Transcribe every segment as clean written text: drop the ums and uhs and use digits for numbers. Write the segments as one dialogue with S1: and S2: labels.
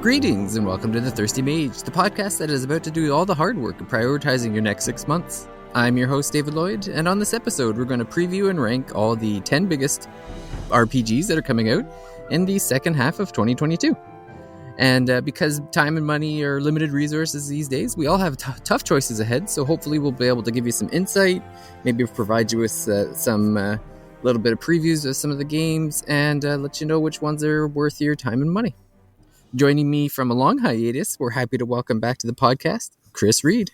S1: Greetings and welcome to the Thirsty Mage, the podcast that is about to do all the hard work of prioritizing your next 6 months. I'm your host, David Lloyd, and on this episode, we're going to preview and rank all the 10 biggest RPGs that are coming out in the second half of 2022. And because time and money are limited resources these days, we all have tough choices ahead, so hopefully we'll be able to give you some insight, maybe provide you with some little bit of previews of some of the games, and let you know which ones are worth your time and money. Joining me from a long hiatus, we're happy to welcome back to the podcast, Chris Reed.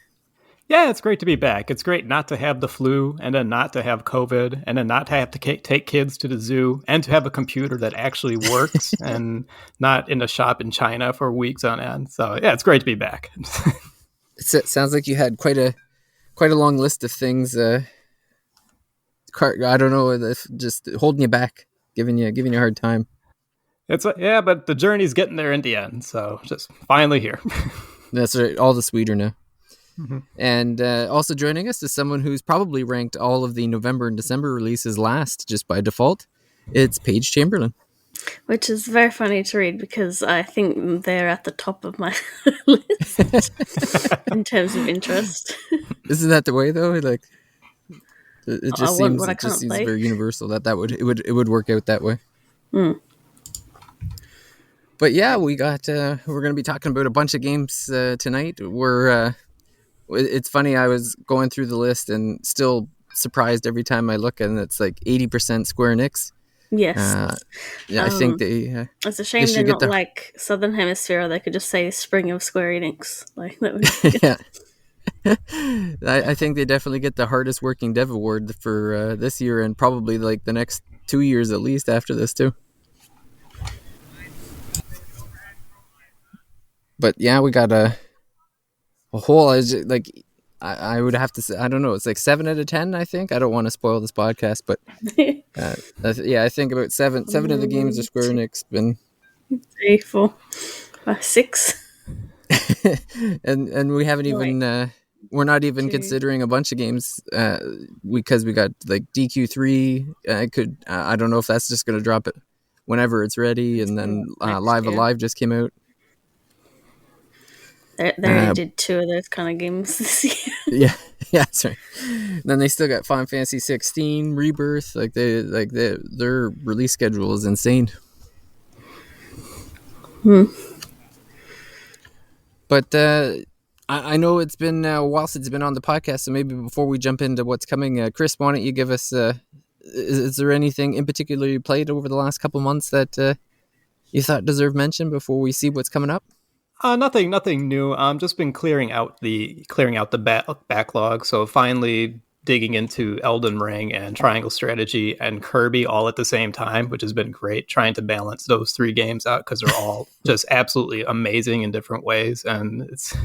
S2: Yeah, it's great to be back. It's great not to have the flu and then not to have COVID and then not to have to take kids to the zoo and to have a computer that actually works and not in a shop in China for weeks on end. So yeah, it's great to be back.
S1: It sounds like you had quite a long list of things. I don't know, if just holding you back, giving you a hard time.
S2: But the journey's getting there in the end. So just finally here.
S1: That's right. All the sweeter now.
S2: Mm-hmm.
S1: And also joining us is someone who's probably ranked all of the November and December releases last just by default. It's Paige Chamberlain.
S3: Which is very funny to read because I think they're at the top of my list in terms of interest.
S1: Isn't that the way though? Like it just seems very universal that it would work out that way.
S3: Mm.
S1: But yeah, we're going to be talking about a bunch of games tonight. It's funny, I was going through the list and still surprised every time I look, and it's like 80% Square Enix.
S3: Yes.
S1: I think they...
S3: it's a shame they're not like Southern Hemisphere. They could just say Spring of Square Enix. Like that would
S1: yeah. I think they definitely get the hardest working dev award for this year and probably like the next 2 years at least after this too. But yeah, we got a whole, I would have to say, I don't know, it's like 7 out of 10, I think. I don't want to spoil this podcast, but I think about seven of the games are Square Enix.
S3: 3, 4, 5, 6.
S1: and we haven't even, we're not even considering a bunch of games because we got like DQ3. I don't know if that's just going to drop it whenever it's ready. And then Live Alive just came out.
S3: They already did 2 of those kind of games this year.
S1: Yeah, that's right. Then they still got Final Fantasy 16 Rebirth. Their release schedule is insane. But I know it's been a while since it's been on the podcast, so maybe before we jump into what's coming, Chris, why don't you give us? Is there anything in particular you played over the last couple months that you thought deserved mention before we see what's coming up?
S2: Nothing new. Just been clearing out the backlog. So finally digging into Elden Ring and Triangle Strategy and Kirby all at the same time, which has been great. Trying to balance those 3 games out because they're all just absolutely amazing in different ways. And it's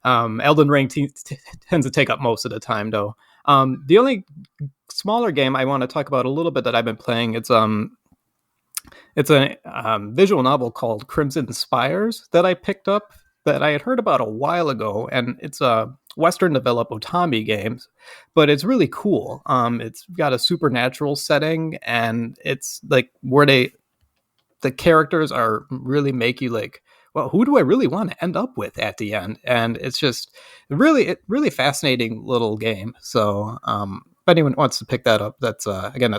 S2: Elden Ring tends to take up most of the time, though. The only smaller game I want to talk about a little bit that I've been playing, it's a visual novel called Crimson Spires that I picked up that I had heard about a while ago, and it's a Western developed Otami game, but it's really cool. It's got a supernatural setting, and it's like where the characters are really make you like, well, who do I really want to end up with at the end? And it's just really fascinating little game. So, if anyone wants to pick that up, that's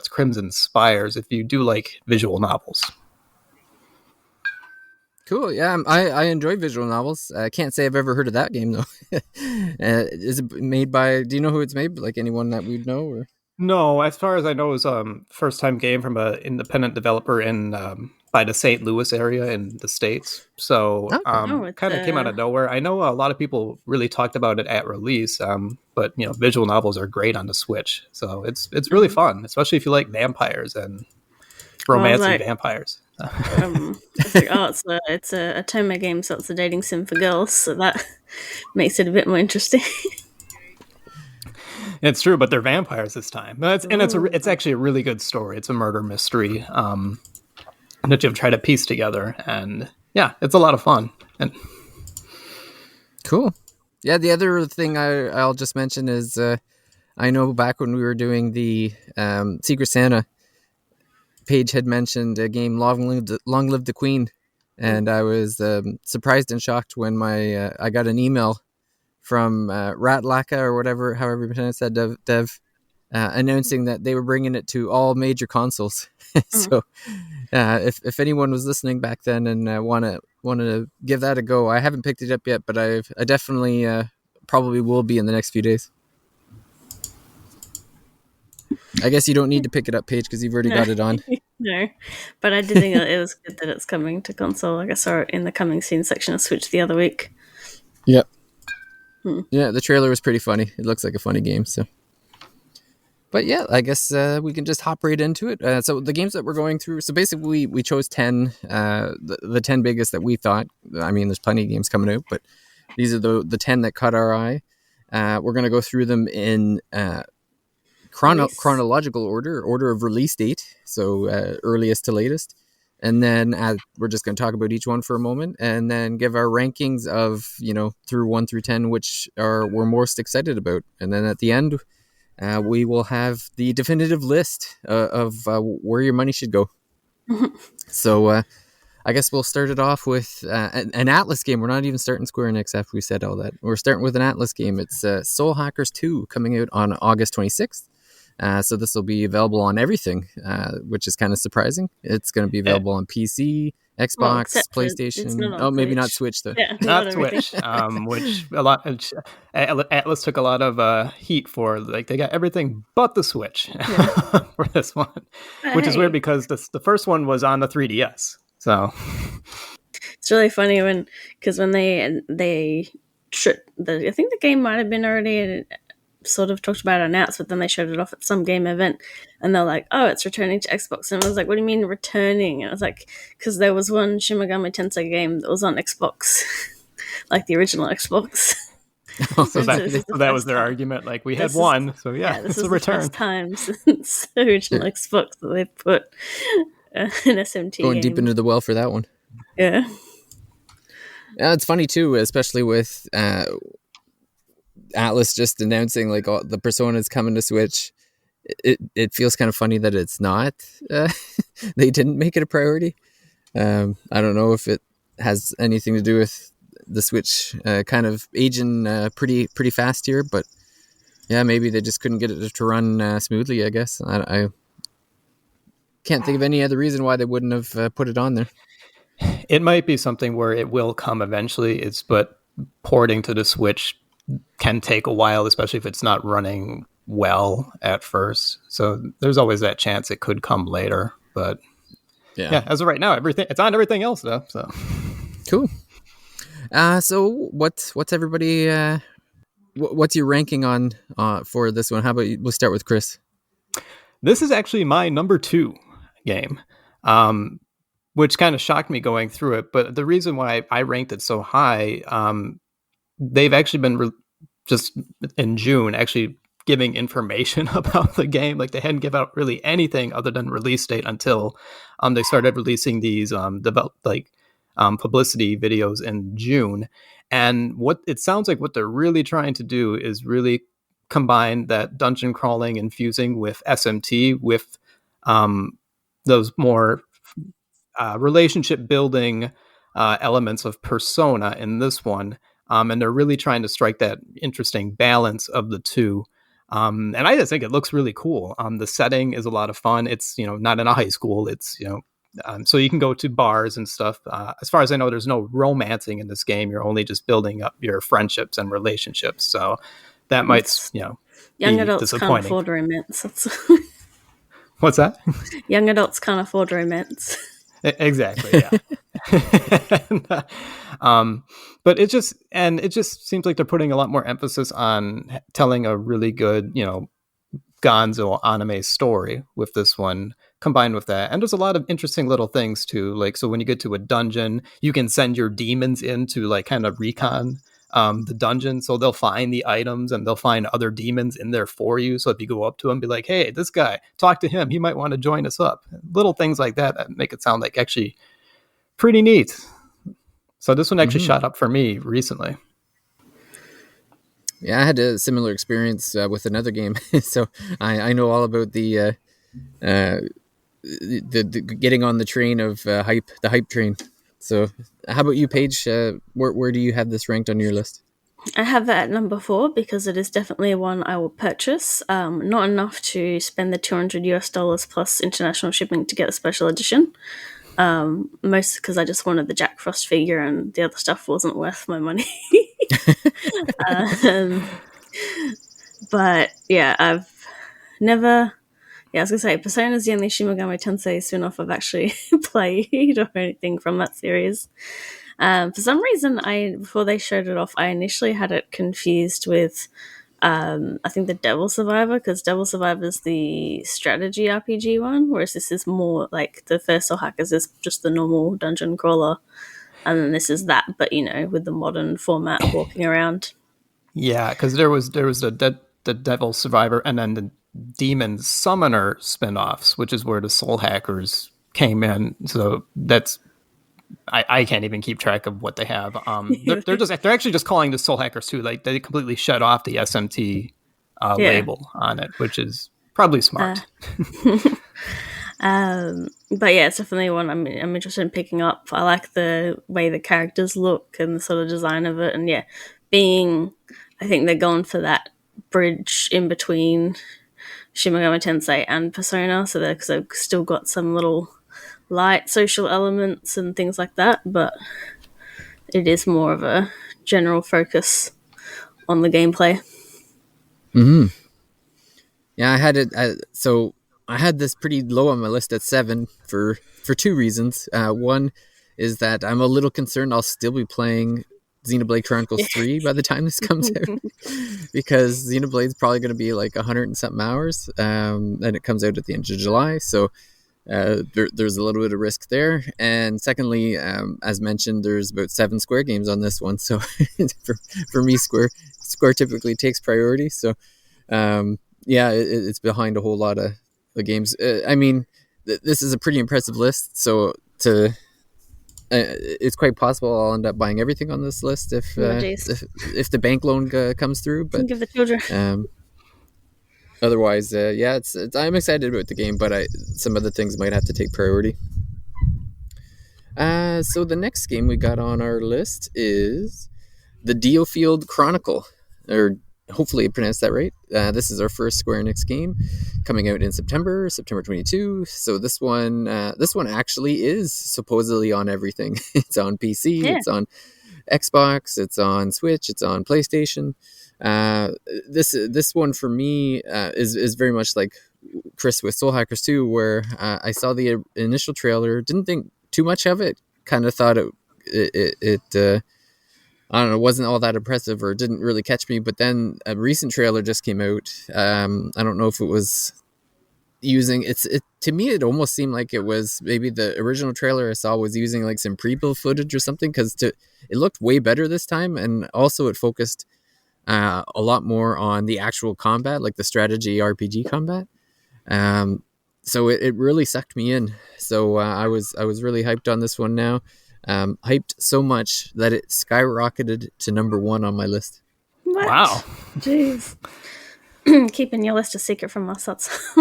S2: Crimson Spires if you do like visual novels.
S1: Cool. Yeah, I enjoy visual novels. I can't say I've ever heard of that game though. Is it made by? Do you know who it's made? Like anyone that we'd know? Or?
S2: No, as far as I know, it's first time game from an independent developer in by the St. Louis area in the States. So kind of came out of nowhere. I know a lot of people really talked about it at release, but visual novels are great on the Switch. So it's really fun, especially if you like vampires and romancing vampires.
S3: It's a Toma game, so it's a dating sim for girls, so that makes it a bit more interesting.
S2: It's true, but they're vampires this time. It's actually a really good story. It's a murder mystery that you've tried to piece together, and yeah, it's a lot of fun. And
S1: cool. Yeah, the other thing I'll just mention is I know back when we were doing the Secret Santa, Paige had mentioned a game, Long Live the Queen, And I was surprised and shocked when I got an email from Ratlaka or whatever, however you pronounce that, Dev announcing that they were bringing it to all major consoles. So if anyone was listening back then and want to give that a go, I haven't picked it up yet, but I definitely probably will be in the next few days. I guess you don't need to pick it up, Paige, because you've already got it on.
S3: No, but I did think it was good that it's coming to console. Like I saw it in the coming soon section of Switch the other week.
S1: Yep. Yeah, the trailer was pretty funny. It looks like a funny game, so. But yeah, I guess we can just hop right into it. So the games that we're going through, so basically we chose 10, the 10 biggest that we thought. I mean, there's plenty of games coming out, but these are the 10 that caught our eye. We're going to go through them in chronological order of release date, so earliest to latest. And then we're just going to talk about each one for a moment and then give our rankings of, through 1 through 10, which we're most excited about. And then at the end, we will have the definitive list of where your money should go. So I guess we'll start it off with an Atlas game. We're not even starting Square Enix after we said all that. We're starting with an Atlas game. It's Soul Hackers 2 coming out on August 26th. So this will be available on everything, which is kind of surprising. It's going to be available on PC, Xbox, PlayStation. Maybe not Switch though.
S3: Yeah,
S2: not Switch, which Atlas took a lot of heat for. Like they got everything but the Switch for this one, which is weird because the first one was on the 3DS. So
S3: it's really funny when they I think the game might have been already sort of talked about it announced, but then they showed it off at some game event and they're like, oh, it's returning to Xbox. And I was like, what do you mean returning? And I was like, because there was one Shin Megami Tensei game that was on Xbox, like the original Xbox.
S2: So that was their argument. Like we had one, so yeah,
S3: this
S2: it's
S3: is
S2: a return.
S3: The first time since the original Xbox that they've put an SMT
S1: going
S3: game.
S1: deep into the well for that one.
S3: Yeah.
S1: It's funny too, especially with Atlas just announcing like all the Persona's coming to Switch. It feels kind of funny that it's not. They didn't make it a priority. I don't know if it has anything to do with the Switch kind of aging pretty fast here, but yeah, maybe they just couldn't get it to run smoothly. I guess I can't think of any other reason why they wouldn't have put it on there.
S2: It might be something where it will come eventually. But porting to the Switch can take a while, especially if it's not running well at first. So there's always that chance it could come later. But yeah, as of right now, it's on everything else though. So
S1: cool. So what's everybody? What's your ranking on for this one? How about we'll start with Chris.
S2: This is actually my number 2 game, which kind of shocked me going through it. But the reason why I ranked it so high, they've actually been just in June actually giving information about the game. Like they hadn't given out really anything other than release date until they started releasing these publicity videos in June. And what it sounds like what they're really trying to do is really combine that dungeon crawling and fusing with SMT with those more relationship building elements of Persona in this one. And they're really trying to strike that interesting balance of the two. And I just think it looks really cool. The setting is a lot of fun. It's, not in a high school. It's, so you can go to bars and stuff. As far as I know, there's no romancing in this game. You're only just building up your friendships and relationships. So that might,
S3: young adults can't afford romance.
S2: What's that?
S3: Young adults can't afford romance.
S2: Exactly. Yeah. But it just seems like they're putting a lot more emphasis on telling a really good, Gonzo anime story with this one combined with that. And there's a lot of interesting little things too. Like, so when you get to a dungeon, you can send your demons in to like kind of recon the dungeon. So they'll find the items and they'll find other demons in there for you. So if you go up to him, be like, hey, this guy, talk to him. He might want to join us up. Little things like that make it sound like actually pretty neat. So this one actually shot up for me recently.
S1: Yeah, I had a similar experience with another game, so I know all about the getting on the train of the hype train. So, how about you, Paige? Where do you have this ranked on your list?
S3: I have that at number 4 because it is definitely one I will purchase. Not enough to spend the $200 plus international shipping to get a special edition. Most because I just wanted the Jack Frost figure and the other stuff wasn't worth my money. But yeah, I've never. Yeah, I was gonna say Persona is the only Shin Megami Tensei spin-off I've actually played or anything from that series. For some reason, before they showed it off, I initially had it confused with, I think the Devil Survivor, because Devil Survivor is the strategy RPG one, whereas this is more like the first Soul Hackers is just the normal dungeon crawler, and then this is that, but with the modern format of walking around.
S2: Yeah, because there was the Devil Survivor and then the Demon Summoner spin-offs, which is where the Soul Hackers came in. So that's I can't even keep track of what they have. They're actually just calling the Soul Hackers too. Like they completely shut off the SMT label on it, which is probably smart.
S3: But yeah, it's definitely one I'm interested in picking up. I like the way the characters look and the sort of design of it, and yeah, I think they're going for that bridge in between Shin Megami Tensei and Persona, so because they've still got some little light social elements and things like that, but it is more of a general focus on the gameplay.
S1: Mm-hmm. Yeah, I had it. So I had this pretty low on my list at 7 for 2 reasons. One is that I'm a little concerned I'll still be playing Xenoblade Chronicles 3 by the time this comes out, because Xenoblade's probably going to be like 100 and something hours, and it comes out at the end of July, so there's a little bit of risk there. And secondly, as mentioned, there's about 7 Square games on this one, so for me, Square typically takes priority. So it's behind a whole lot of the games. I mean, this is a pretty impressive list, so it's quite possible I'll end up buying everything on this list if the bank loan comes through. But
S3: think of the children.
S1: Otherwise, it's I'm excited about the game, but some other things might have to take priority. So the next game we got on our list is the Diofield Chronicle, or hopefully I pronounced that right. This is our first Square Enix game, coming out in September 22. So this one actually is supposedly on everything. It's on PC, It's on Xbox, it's on Switch, it's on PlayStation. This one for me is very much like Chris with Soul Hackers 2, where I saw the initial trailer, didn't think too much of it, kind of thought it I don't know, wasn't all that impressive or didn't really catch me. But then a recent trailer just came out. I don't know if it was using to me it almost seemed like it was maybe the original trailer I saw was using like some pre-built footage or something, because it looked way better this time, and also it focused a lot more on the actual combat, like the strategy RPG combat. So it really sucked me in. So I was really hyped on this one now. Hyped so much that it skyrocketed to number 1 on my list.
S3: What?
S2: Wow.
S3: Jeez. Keeping your list a secret from us. That's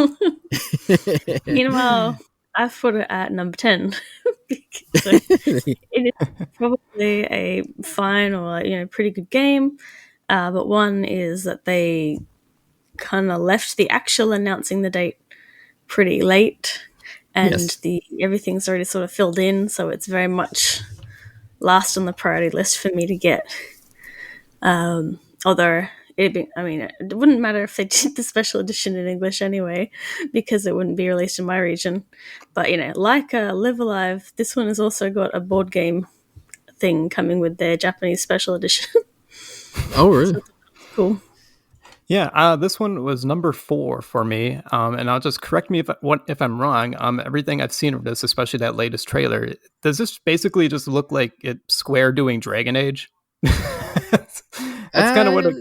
S3: Meanwhile, I've put it at number 10. So it is probably a fine or pretty good game. But one is that they kind of left the actual announcing the date pretty late, and everything's already sort of filled in, so it's very much last on the priority list for me to get. Although it wouldn't matter if they did the special edition in English anyway, because it wouldn't be released in my region. But like Live Alive, this one has also got a board game thing coming with their Japanese special edition.
S1: Oh, really?
S3: So cool.
S2: Yeah, this one was number 4 for me, and I'll just correct me if I'm wrong. Everything I've seen of this, especially that latest trailer, does this basically just look like it's Square doing Dragon Age? That's kind of what,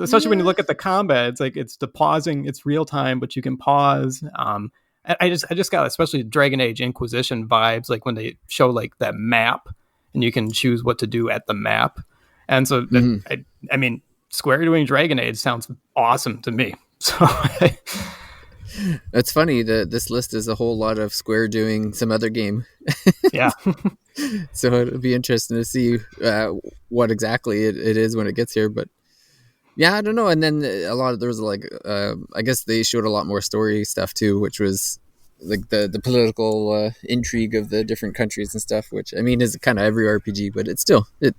S2: especially when you look at the combat. It's like it's the pausing, it's real time, but you can pause. I just got especially Dragon Age Inquisition vibes, like when they show like that map, and you can choose what to do at the map, and so I mean. Square doing Dragon Age sounds awesome to me. So
S1: It's funny that this list is a whole lot of Square doing some other game.
S2: Yeah.
S1: So it'll be interesting to see what exactly it is when it gets here. But yeah, I don't know. And then a lot of there was like I guess they showed a lot more story stuff too, which was like the political intrigue of the different countries and stuff. Which I mean is kind of every RPG, but it's still it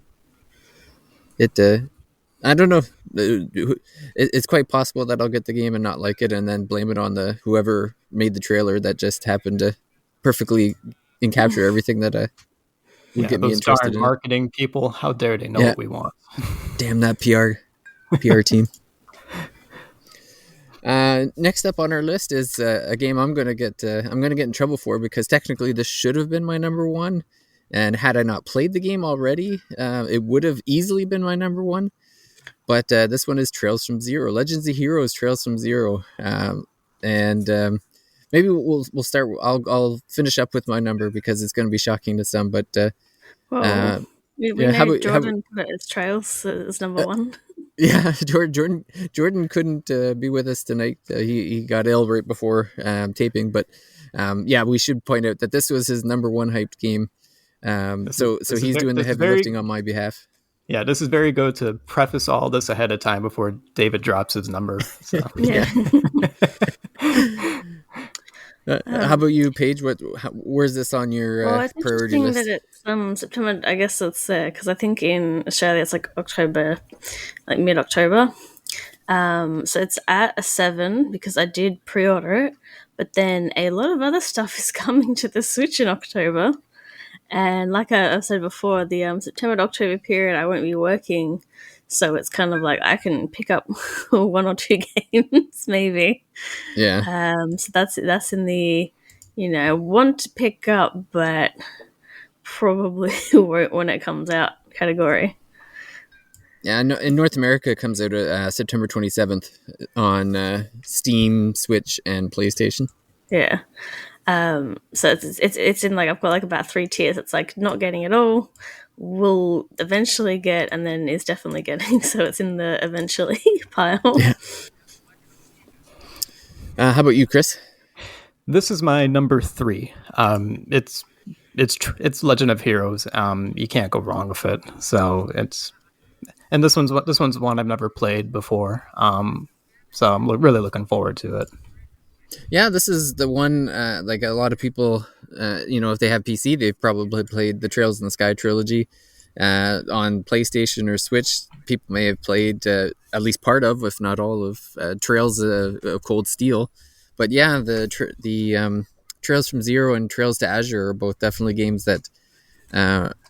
S1: I don't know. It's quite possible that I'll get the game and not like it, and then blame it on the whoever made the trailer that just happened to perfectly encapture everything that would
S2: Yeah,
S1: get me
S2: those darn
S1: interested in it.
S2: marketing people, how dare they know
S1: Yeah,
S2: what we want?
S1: damn that PR team. Next up on our list is a game I'm gonna get in trouble for because technically this should have been my number one, and had I not played the game already, it would have easily been my number one. But this one is Trails from Zero, Legends of Heroes Trails from Zero, and maybe we'll start. I'll finish up with my number because it's going to be shocking to some. But
S3: Well, we
S1: yeah, how
S3: know
S1: about
S3: Jordan put it as Trails as number one.
S1: yeah, Jordan couldn't be with us tonight. He got ill right before taping, but yeah, we should point out that this was his number one hyped game. So he's doing the heavy lifting on my behalf.
S2: Yeah, this is very good to preface all this ahead of time before David drops his number. So.
S3: Yeah.
S1: How about you, Paige? Where's this on your
S3: Well, it's
S1: priority
S3: interesting
S1: list?
S3: that it's September. I guess it's because I think in Australia it's like October, like mid-October. So it's at a 7 because I did pre-order it, but then a lot of other stuff is coming to the Switch in October. And like I've said before, the September to October period, I won't be working. So it's kind of like I can pick up one or two games, maybe.
S1: Yeah.
S3: So that's in the, want to pick up, but probably won't when it comes out category.
S1: Yeah, in North America, it comes out September 27th on Steam, Switch, and PlayStation.
S3: Yeah. So it's in like I've got like about 3 tiers. It's like not getting it all, will eventually get, and then is definitely getting. So it's in the eventually pile.
S1: Yeah. How about you, Chris?
S2: This is my number 3. It's Legend of Heroes. You can't go wrong with it. So this one's one I've never played before. So I'm really looking forward to it.
S1: Yeah, this is the one. Like a lot of people, if they have PC, they've probably played the Trails in the Sky trilogy. On PlayStation or Switch, people may have played at least part of, if not all of, Trails of Cold Steel. But yeah, the Trails from Zero and Trails to Azure are both definitely games that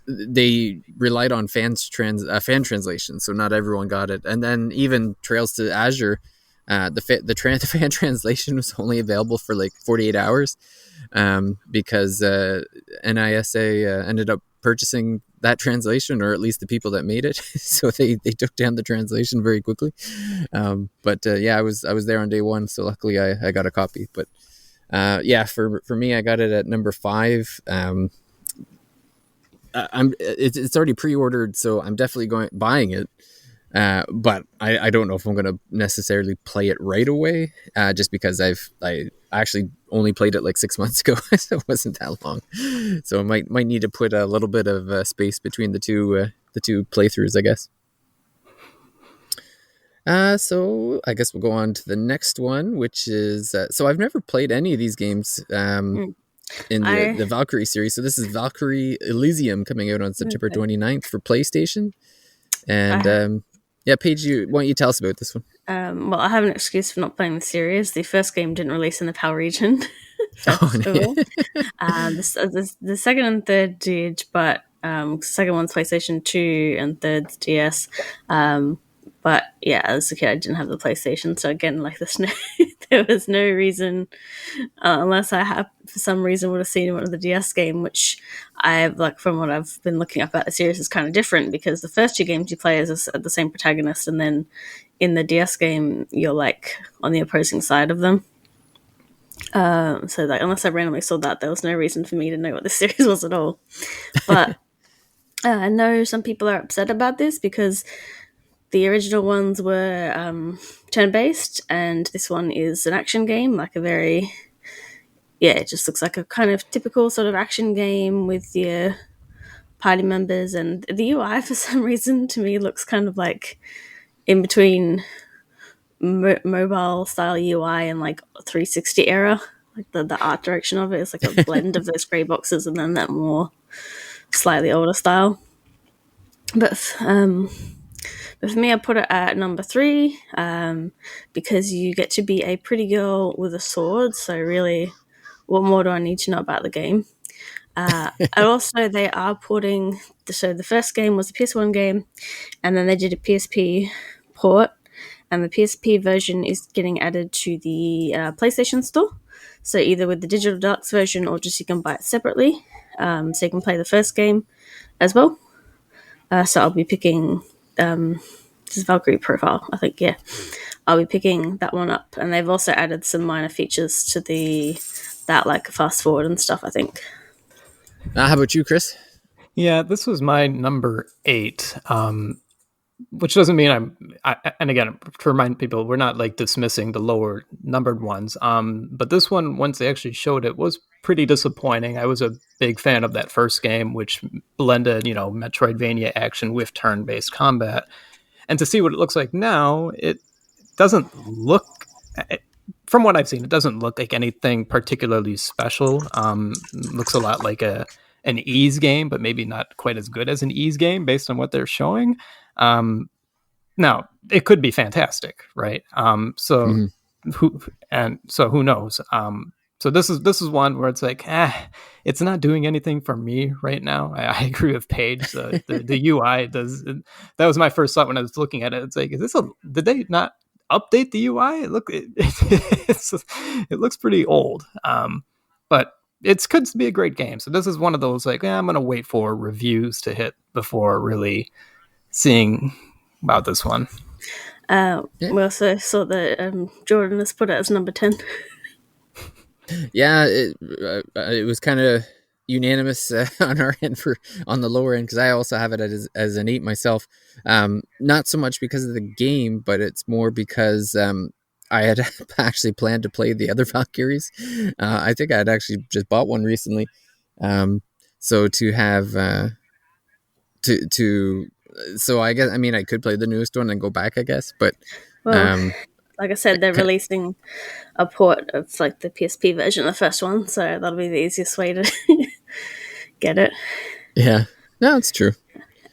S1: they relied on fan translation, so not everyone got it. And then even Trails to Azure, the fan translation was only available for like 48 hours because NISA ended up purchasing that translation, or at least the people that made it. So they took down the translation very quickly. But yeah, I was there on day one, so luckily I got a copy. But yeah, for me, I got it at number 5. It's already pre-ordered, so I'm definitely buying it. But I don't know if I'm going to necessarily play it right away, just because I actually only played it like 6 months ago, so it wasn't that long. So I might need to put a little bit of space between the two playthroughs, I guess. So I guess we'll go on to the next one, which is so I've never played any of these games in the Valkyrie series. So this is Valkyrie Elysium coming out on September 29th for PlayStation. And yeah, Paige, why don't you tell us about this one?
S3: Well, I have an excuse for not playing the series. The first game didn't release in the PAL region. The second and third did, but second one's PlayStation 2 and third's DS. But yeah, as a kid, I didn't have the PlayStation, so again, like there was no reason, unless I have for some reason would have seen one of the DS game, which I've like from what I've been looking up about the series is kind of different because the first 2 games you play as the same protagonist, and then in the DS game you're like on the opposing side of them. So like unless I randomly saw that, there was no reason for me to know what this series was at all. But I know some people are upset about this because the original ones were turn-based, and this one is an action game, like a very, it just looks like a kind of typical sort of action game with your party members, and the UI for some reason to me looks kind of like in between mobile style UI and like 360 era. Like the art direction of it is like a blend of those grey boxes and then that more slightly older style. But for me, I put it at number 3 because you get to be a pretty girl with a sword. So really, what more do I need to know about the game? And also, they are porting. So the first game was a PS1 game, and then they did a PSP port, and the PSP version is getting added to the PlayStation Store. So either with the digital deluxe version, or just you can buy it separately, so you can play the first game as well. So I'll be picking this Valkyrie profile, I think. Yeah, I'll be picking that one up, and they've also added some minor features to that like fast forward and stuff, I think.
S1: How about you, Chris?
S2: Yeah, this was my number 8, which doesn't mean and again, to remind people, we're not like dismissing the lower numbered ones. But this one, once they actually showed it, was pretty disappointing. I was a big fan of that first game, which blended, Metroidvania action with turn-based combat. And to see what it looks like now, it doesn't look, from what I've seen, it doesn't look like anything particularly special. Looks a lot like an ease game, but maybe not quite as good as an ease game based on what they're showing. Now it could be fantastic, right? So who knows? So this is one where it's like, it's not doing anything for me right now. I agree with Paige. The UI does. That was my first thought when I was looking at it. It's like, did they not update the UI? It looks pretty old. But it could be a great game. So this is one of those like, I'm going to wait for reviews to hit before really seeing about this one.
S3: We also saw that Jordan has put it as number 10.
S1: Yeah, it was kind of unanimous on our end on the lower end, because I also have it as an 8 myself. Not so much because of the game, but it's more because I had actually planned to play the other Valkyries. I think I had actually just bought one recently. So to have so I guess, I could play the newest one and go back, I guess, but
S3: well, like I said, they're releasing a port of like the PSP version of the first one, so that'll be the easiest way to get it.
S1: Yeah, no, it's true.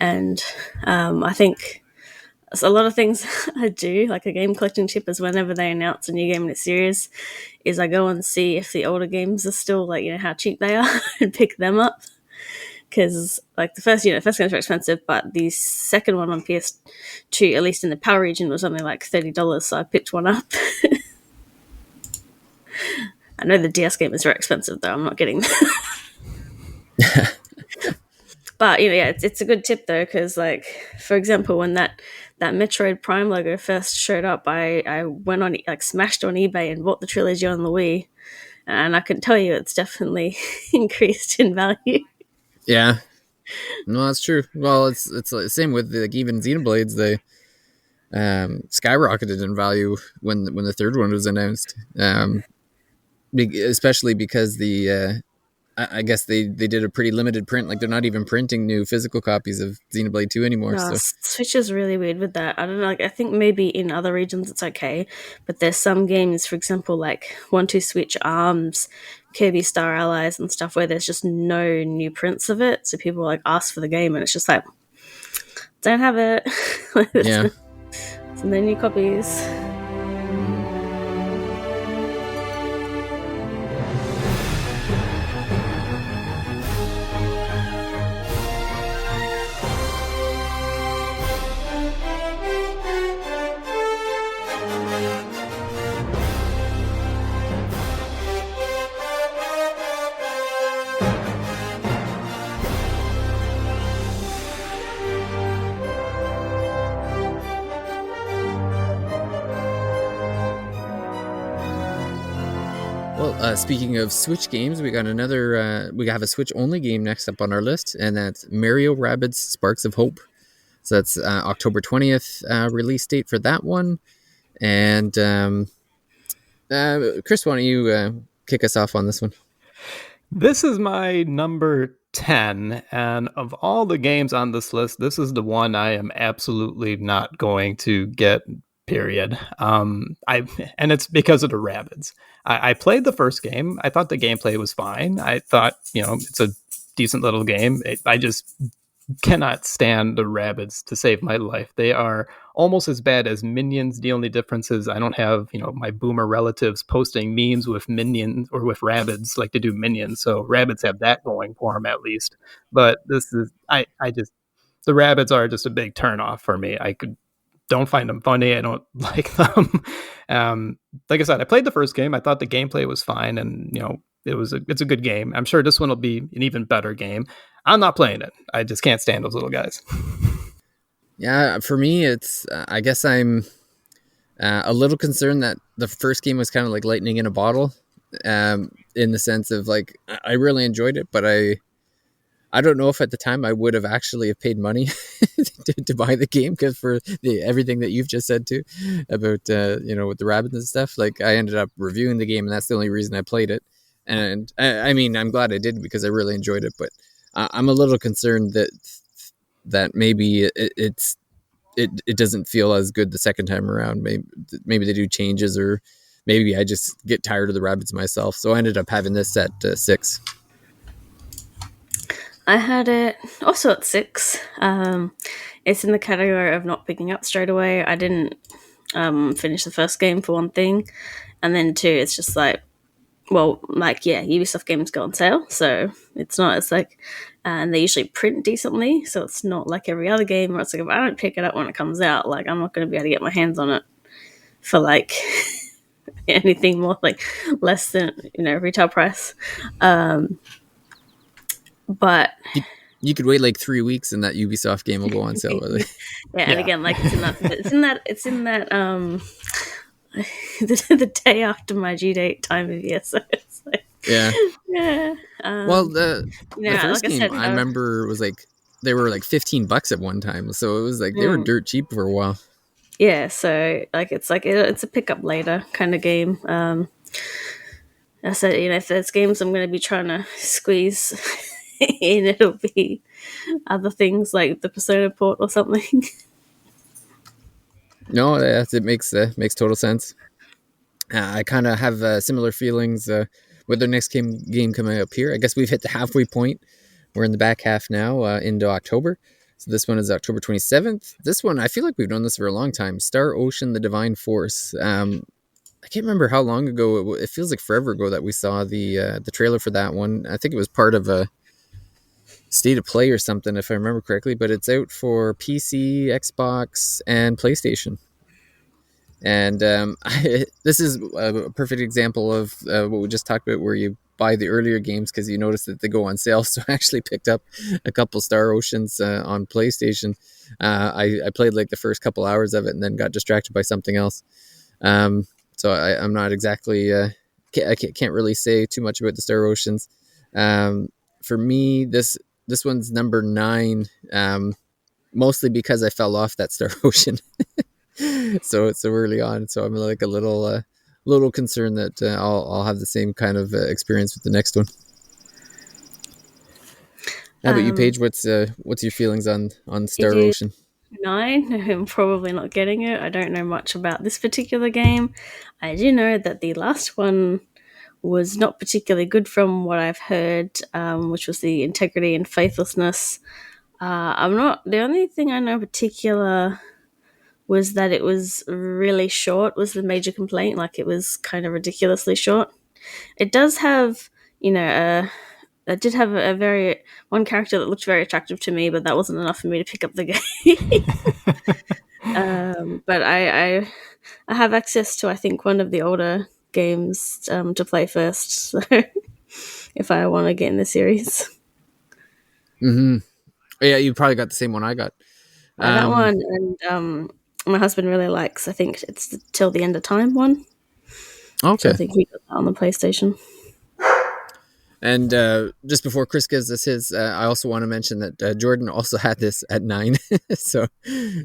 S3: And I think a lot of things I do, like a game collecting tip, is whenever they announce a new game in a series, is I go and see if the older games are still like, how cheap they are and pick them up. Because like the first games were expensive, but the second one on PS2, at least in the PAL region, was only like $30, so I picked one up. I know the DS game is very expensive, though. I'm not getting that. But it's a good tip though, because like, for example, when that Metroid Prime logo first showed up, I went on, like, smashed on eBay and bought the trilogy on the Wii, and I can tell you it's definitely increased in value.
S1: Yeah, no, that's true. Well, it's the same with even Xenoblades. They skyrocketed in value when the third one was announced, especially because I guess they did a pretty limited print. Like, they're not even printing new physical copies of Xenoblade 2 anymore.
S3: No,
S1: so
S3: Switch is really weird with that. I don't know. Like, I think maybe in other regions it's okay, but there's some games, for example, like 1-2 Switch ARMS, Kirby Star Allies, and stuff, where there's just no new prints of it. So people like ask for the game, and it's just like, don't have it.
S1: yeah.
S3: So no new copies.
S1: Well, speaking of Switch games, we got we have a Switch only game next up on our list, and that's Mario Rabbids Sparks of Hope. So that's October 20th release date for that one. And Chris, why don't you kick us off on this one?
S2: This is my number 10, and of all the games on this list, this is the one I am absolutely not going to get, period. And it's because of the rabbits. I played the first game. I thought the gameplay was fine. I thought, it's a decent little game. I just cannot stand the rabbits to save my life. They are almost as bad as minions. The only difference is I don't have, my boomer relatives posting memes with minions or with rabbits like they do minions. So rabbits have that going for them at least. But this is, the rabbits are just a big turnoff for me. Don't find them funny. I don't like them. Like I said, I played the first game. I thought the gameplay was fine, and it's a good game. I'm sure this one will be an even better game. I'm not playing it. I just can't stand those little guys.
S1: Yeah, for me, it's I guess I'm a little concerned that the first game was kind of like lightning in a bottle, in the sense of like I really enjoyed it, but I don't know if at the time I would have actually have paid money to buy the game, because for everything that you've just said too about with the rabbits and stuff, like I ended up reviewing the game, and that's the only reason I played it. And I mean, I'm glad I did because I really enjoyed it, but I'm a little concerned that maybe it doesn't feel as good the second time around. Maybe they do changes, or maybe I just get tired of the rabbits myself. So I ended up having this at 6.
S3: I had it also at 6. It's in the category of not picking up straight away. I didn't finish the first game, for one thing, and then 2, it's just like, well, like, yeah, Ubisoft games go on sale, so it's like, and they usually print decently, so it's not like every other game where it's like, if I don't pick it up when it comes out, like, I'm not going to be able to get my hands on it for like anything more like less than retail price. But
S1: you could wait like 3 weeks and that Ubisoft game will go on sale. Really.
S3: And again, like it's in that the day after my due date time of year, so it's like
S1: yeah. Well, the first
S3: like
S1: game I remember was like they were like $15 at one time, so it was like they were dirt cheap for a while.
S3: Yeah, so like it's a pick up later kind of game. I said, if there's games I'm going to be trying to squeeze in, it'll be other things like the Persona port or something.
S1: No, it makes total sense. I kind of have similar feelings with the next game coming up here. I guess we've hit the halfway point. We're in the back half now, into October. So this one is October 27th. This one, I feel like we've done this for a long time. Star Ocean: The Divine Force. I can't remember how long ago. It feels like forever ago that we saw the trailer for that one. I think it was part of a State of Play or something, if I remember correctly. But it's out for PC, Xbox, and PlayStation. And this is a perfect example of what we just talked about, where you buy the earlier games because you notice that they go on sale. So I actually picked up a couple Star Oceans on PlayStation. I played like the first couple hours of it and then got distracted by something else. So I'm not exactly, I can't really say too much about the Star Oceans. For me, this one's number 9, mostly because I fell off that Star Ocean. So it's so early on. So I'm like a little concerned that I'll have the same kind of experience with the next one. How about you, Paige? What's your feelings on Star Ocean?
S3: 9. I'm probably not getting it. I don't know much about this particular game. I do know that the last one was not particularly good from what I've heard, which was the integrity and faithlessness. The only thing I know in particular was that it was really short, was the major complaint. Like, it was kind of ridiculously short. It does have, it did have one character that looked very attractive to me, but that wasn't enough for me to pick up the game. But I have access to, I think, one of the older games to play first, so if I want to get in the series.
S1: Mm-hmm. Yeah, you probably got the same one I got.
S3: That one, and my husband really likes, I think it's the Till the End of Time one.
S1: Okay.
S3: So I think he got that on the PlayStation.
S1: And just before Chris gives us his, I also want to mention that Jordan also had this at 9, so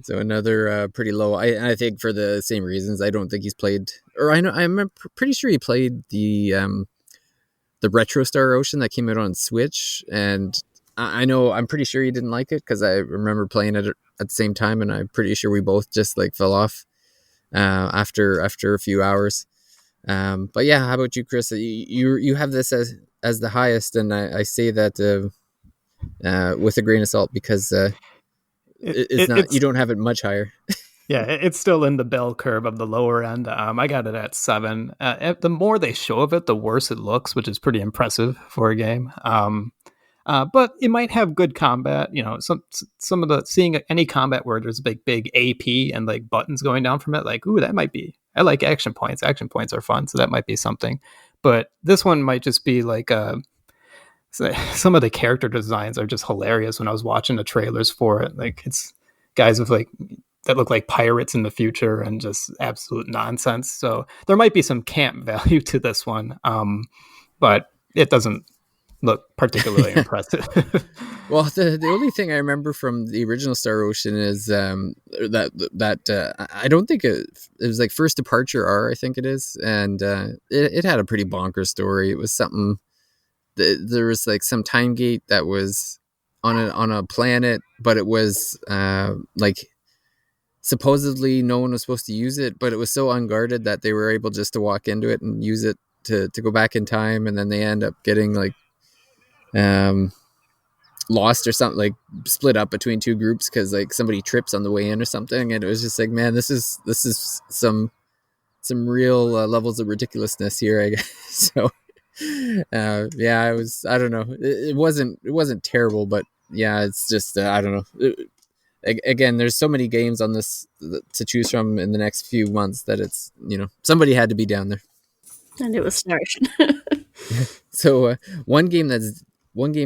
S1: another pretty low. I think for the same reasons. I don't think he's played, or I'm pretty sure he played the Retro Star Ocean that came out on Switch, and I know I'm pretty sure he didn't like it because I remember playing it at the same time, and I'm pretty sure we both just like fell off after a few hours. But yeah, how about you, Chris? You have this as the highest, and I say that with a grain of salt because it's not, you don't have it much higher.
S2: Yeah, it's still in the bell curve of the lower end. I got it at 7. The more they show of it, the worse it looks, which is pretty impressive for a game. But it might have good combat. You know, some of the seeing any combat where there's a big AP and like buttons going down from it, like, ooh, that might be. I like action points. Action points are fun, so that might be something. But this one might just be like some of the character designs are just hilarious. When I was watching the trailers for it, like it's guys with like that look like pirates in the future and just absolute nonsense. So there might be some camp value to this one, but it doesn't look particularly impressive.
S1: Well, the only thing I remember from the original Star Ocean is that I don't think it was like First Departure R, I think it is, and it had a pretty bonkers story. It was something. There was like some time gate that was on a planet, but it was like supposedly no one was supposed to use it, but it was so unguarded that they were able just to walk into it and use it to go back in time, and then they end up getting like lost or something, like split up between two groups because like somebody trips on the way in or something, and it was just like, man, this is some real levels of ridiculousness here, I guess. So yeah, I don't know, it wasn't terrible, but yeah, it's just I don't know. Again, there's so many games on this to choose from in the next few months that it's, you know, somebody had to be down there.
S3: And it was Star Ocean.
S1: So one game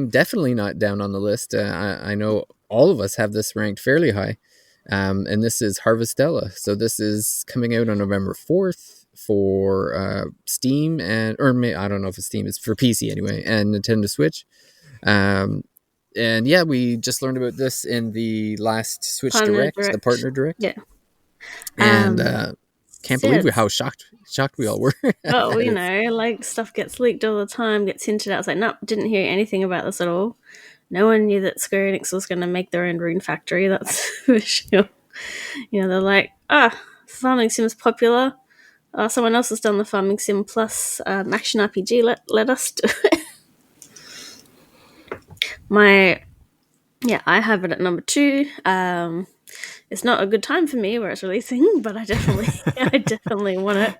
S1: definitely not down on the list. I know all of us have this ranked fairly high, and this is Harvestella. So this is coming out on November 4th for Steam I don't know if it's Steam. It's for PC anyway, and Nintendo Switch. And yeah, we just learned about this in the last Switch Direct, the partner Direct.
S3: Yeah.
S1: And can't believe how shocked we all were.
S3: Oh, you know, like stuff gets leaked all the time, gets hinted at. It's like, nope, didn't hear anything about this at all. No one knew that Square Enix was going to make their own Rune Factory, that's for sure. You know, they're like, Farming Sim's popular. Someone else has done the Farming Sim Plus action RPG. Let us do it. I have it at number 2. It's not a good time for me where it's releasing, but I definitely want it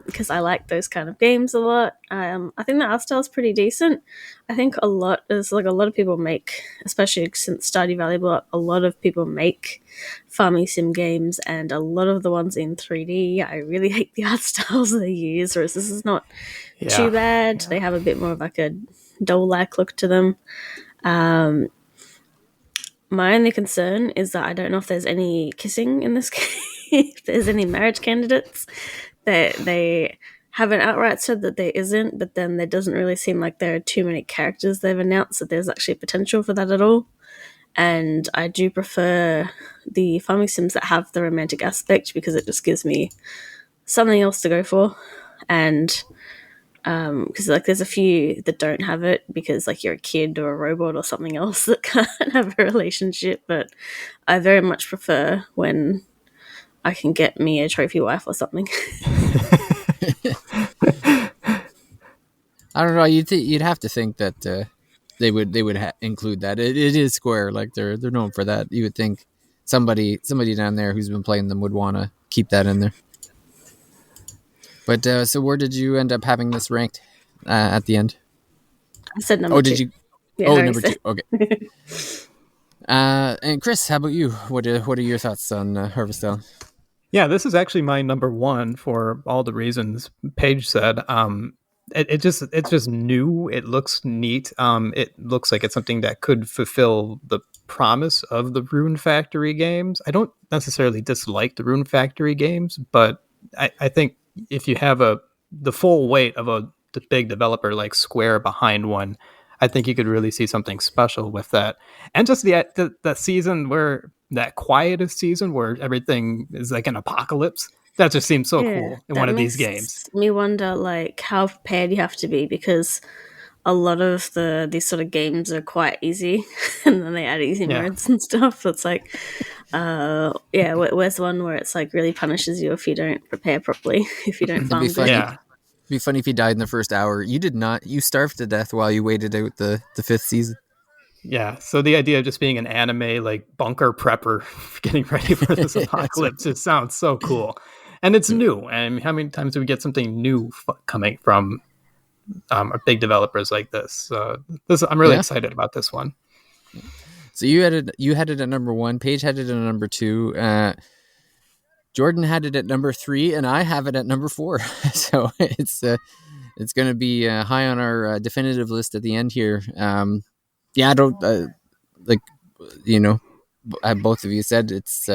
S3: because I like those kind of games a lot. I think the art style is pretty decent. I think a lot of people make, especially since Stardew Valley blew up, a lot of people make farming sim games, and a lot of the ones in 3D, I really hate the art styles they use, whereas this is not too bad. They have a bit more of like a doll-like look to them. My only concern is that I don't know if there's any kissing in this game, if there's any marriage candidates. They haven't outright said that there isn't, but then there doesn't really seem like there are too many characters they've announced that there's actually potential for that at all. And I do prefer the farming sims that have the romantic aspect because it just gives me something else to go for. And because like there's a few that don't have it because like you're a kid or a robot or something else that can't have a relationship, but I very much prefer when I can get me a trophy wife or something.
S1: I don't know, you'd have to think that they would include that. It is Square, like they're known for that. You would think somebody down there who's been playing them would want to keep that in there. But so where did you end up having this ranked at the end?
S3: I said number 2.
S1: Did you?
S3: Yeah,
S1: number 2. Okay. And Chris, how about you? What are your thoughts on Harvestella?
S2: Yeah, this is actually my number 1 for all the reasons Paige said. It's just new. It looks neat. It looks like it's something that could fulfill the promise of the Rune Factory games. I don't necessarily dislike the Rune Factory games, but I think if you have the full weight of a big developer like Square behind one, I think you could really see something special with that. And just the season where that quietest season where everything is like an apocalypse. That just seems so
S3: Yeah,
S2: cool in
S3: that
S2: one of these
S3: makes
S2: games.
S3: me wonder like how prepared you have to be, because a lot of these sort of games are quite easy, and then they add easy
S2: Yeah.
S3: modes and stuff. It's like, yeah, where's one where it's like really punishes you if you don't prepare properly, if you don't
S1: It'd be
S3: farm good.
S1: funny.
S2: Yeah.
S1: It'd be funny if you died in the first hour. You did not. You starved to death while you waited out the fifth season.
S2: Yeah. So the idea of just being an anime like bunker prepper getting ready for this apocalypse just sounds so cool. And it's new. And how many times do we get something new coming from big developers like this? I'm really
S1: Yeah.
S2: excited about this one.
S1: So you had it at number 1. Paige had it at number 2. Jordan had it at number 3, and I have it at number 4. So it's going to be high on our definitive list at the end here. Yeah, I don't like, you know, both of you said it's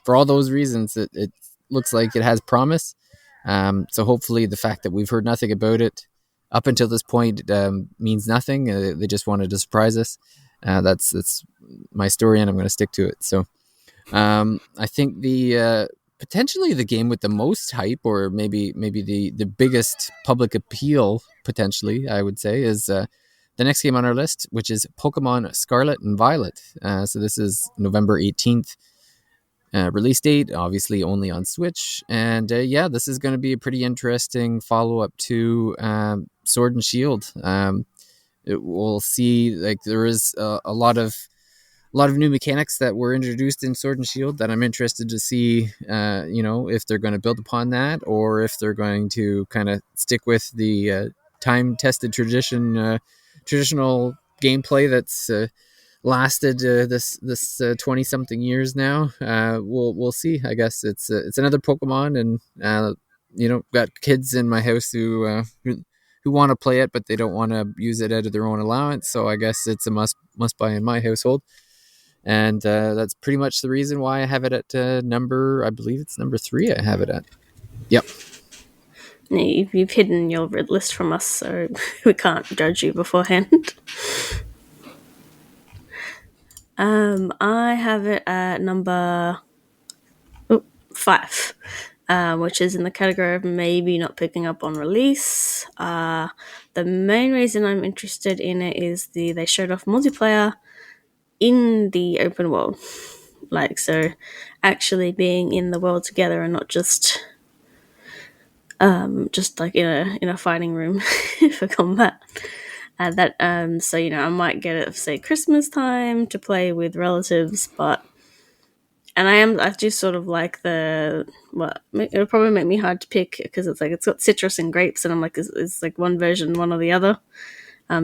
S1: for all those reasons. It looks like it has promise. So hopefully, the fact that we've heard nothing about it up until this point means nothing. They just wanted to surprise us. That's my story, and I'm going to stick to it. So I think the potentially the game with the most hype, or maybe the biggest public appeal, potentially, I would say, is the next game on our list, which is Pokemon Scarlet and Violet. So this is November 18th. Release date, obviously only on Switch. And yeah, this is going to be a pretty interesting follow-up to Sword and Shield. We'll see, like, there is a lot of new mechanics that were introduced in Sword and Shield that I'm interested to see, if they're going to build upon that, or if they're going to kind of stick with the time-tested traditional gameplay that's lasted this 20-something years now. We'll see. I guess it's another Pokemon, and got kids in my house who want to play it, but they don't want to use it out of their own allowance. So I guess it's a must buy in my household. And that's pretty much the reason why I have it at I believe it's number 3. I have it at. Yep.
S3: You've hidden your red list from us, so we can't judge you beforehand. I have it at number 5, which is in the category of maybe not picking up on release. The main reason I'm interested in it is they showed off multiplayer in the open world, like, so actually being in the world together and not just like in a fighting room for combat. So I might get it, say, Christmas time to play with relatives, and I do sort of like it'll probably make me hard to pick, because it's like it's got citrus and grapes, and I'm like, it's like one version, one or the other,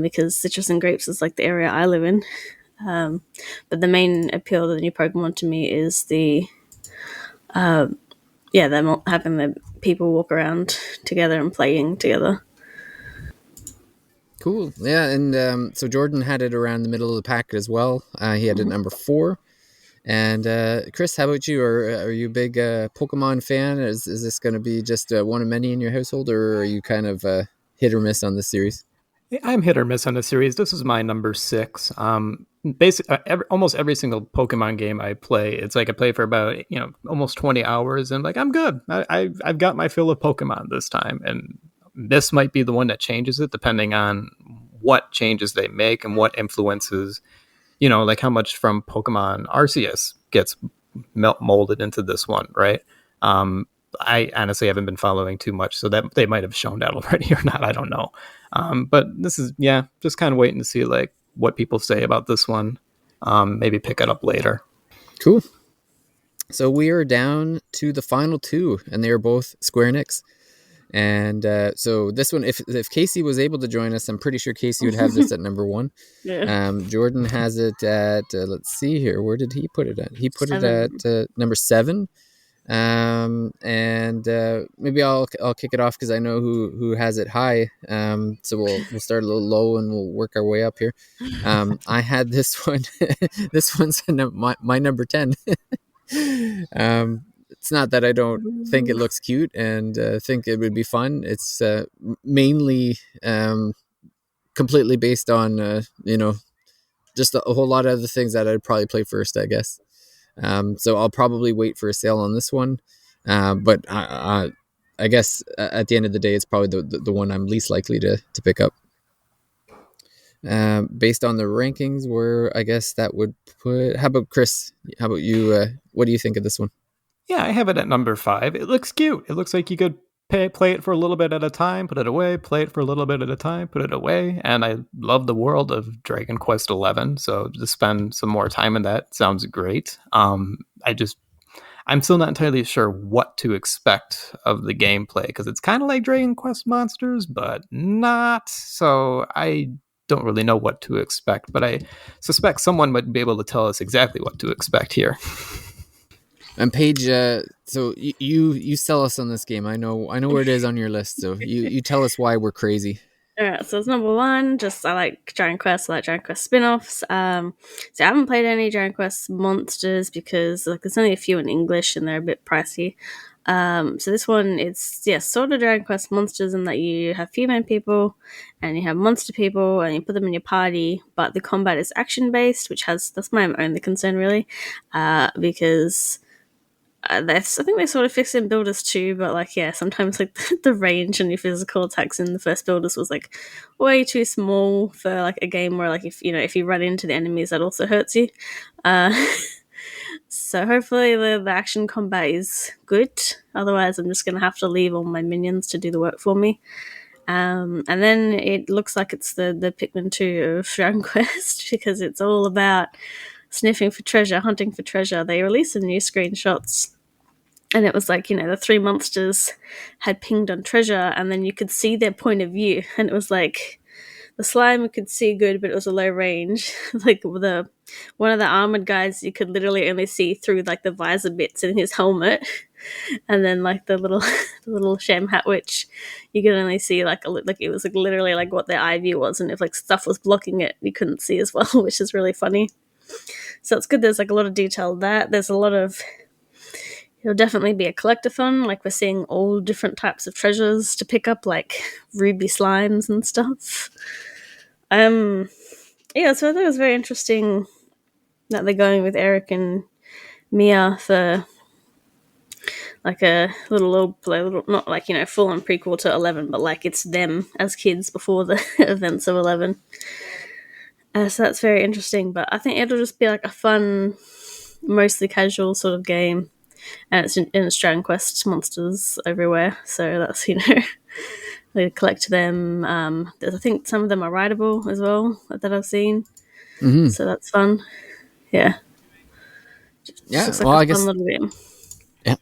S3: because citrus and grapes is like the area I live in. But the main appeal of the new Pokemon to me is them having the people walk around together and playing together.
S1: Cool. Yeah, and so Jordan had it around the middle of the pack as well. He had it number 4. And Chris, how about you? Are you a big Pokemon fan? Is this going to be just one of many in your household, or are you kind of hit or miss on this series?
S2: I'm hit or miss on the series. This is my number 6. Almost every single Pokemon game I play, it's like I play for about almost 20 hours, and like I'm good. I've got my fill of Pokemon this time, and this might be the one that changes it, depending on what changes they make and what influences, like how much from Pokemon Arceus gets molded into this one, right? I honestly haven't been following too much, so that they might have shown that already or not. I don't know. But this is, just kind of waiting to see like what people say about this one. Maybe pick it up later.
S1: Cool. So we are down to the final 2, and they are both Square Enix. And so this one, if Casey was able to join us, I'm pretty sure Casey would have this at number 1.
S3: Yeah.
S1: Jordan has it at let's see here, where did he put it at? He put
S3: 7.
S1: it at number 7. And maybe I'll kick it off because I know who has it high. So we'll start a little low and we'll work our way up here. I had this one. This one's my number 10. It's not that I don't think it looks cute and think it would be fun. It's mainly completely based on just a whole lot of the things that I'd probably play first, I guess. So I'll probably wait for a sale on this one, but I guess at the end of the day, it's probably the one I'm least likely to pick up. Based on the rankings, where I guess that would put. How about Chris? How about you? What do you think of this one?
S2: Yeah, I have it at number 5. It looks cute. It looks like you could play it for a little bit at a time, put it away, play it for a little bit at a time, put it away. And I love the world of Dragon Quest XI, so to spend some more time in that sounds great. I'm still not entirely sure what to expect of the gameplay because it's kind of like Dragon Quest Monsters, but not. So I don't really know what to expect, but I suspect someone might be able to tell us exactly what to expect here.
S1: And Paige, so you sell us on this game. I know where it is on your list. So you tell us why we're crazy.
S3: Alright, so it's number 1. Just I like Dragon Quest, I like Dragon Quest spin-offs. So I haven't played any Dragon Quest Monsters because there's only a few in English and they're a bit pricey. So this one, it's sort of Dragon Quest Monsters in that you have female people and you have monster people and you put them in your party, but the combat is action based, that's my only concern really, because I think they sort of fixed in builders too, but sometimes the range and your physical attacks in the first builders was way too small for a game where if you run into the enemies that also hurts you. So hopefully the action combat is good. Otherwise, I'm just gonna have to leave all my minions to do the work for me. And then it looks like it's the Pikmin 2 of Dragon Quest because it's all about sniffing for treasure, hunting for treasure. They released some new screenshots and it was the 3 monsters had pinged on treasure and then you could see their point of view and it was the slime could see good but it was a low range. One of the armored guys you could literally only see through the visor bits in his helmet, and then the little the little sham hat witch you could only see it was literally what their eye view was, and if stuff was blocking it you couldn't see as well, which is really funny. So it's good. There's a lot of detail that there's a lot of. It'll definitely be a collectathon. We're seeing all different types of treasures to pick up, ruby slimes and stuff. So I thought it was very interesting that they're going with Eric and Mia for a little not full on prequel to 11, but it's them as kids before the events of 11. So that's very interesting. But I think it'll just be a fun, mostly casual sort of game. And it's Dragon Quest monsters everywhere, so that's they collect them. I think some of them are rideable as well that I've seen, so that's fun. Yeah.
S1: Well, I guess little game. Yeah,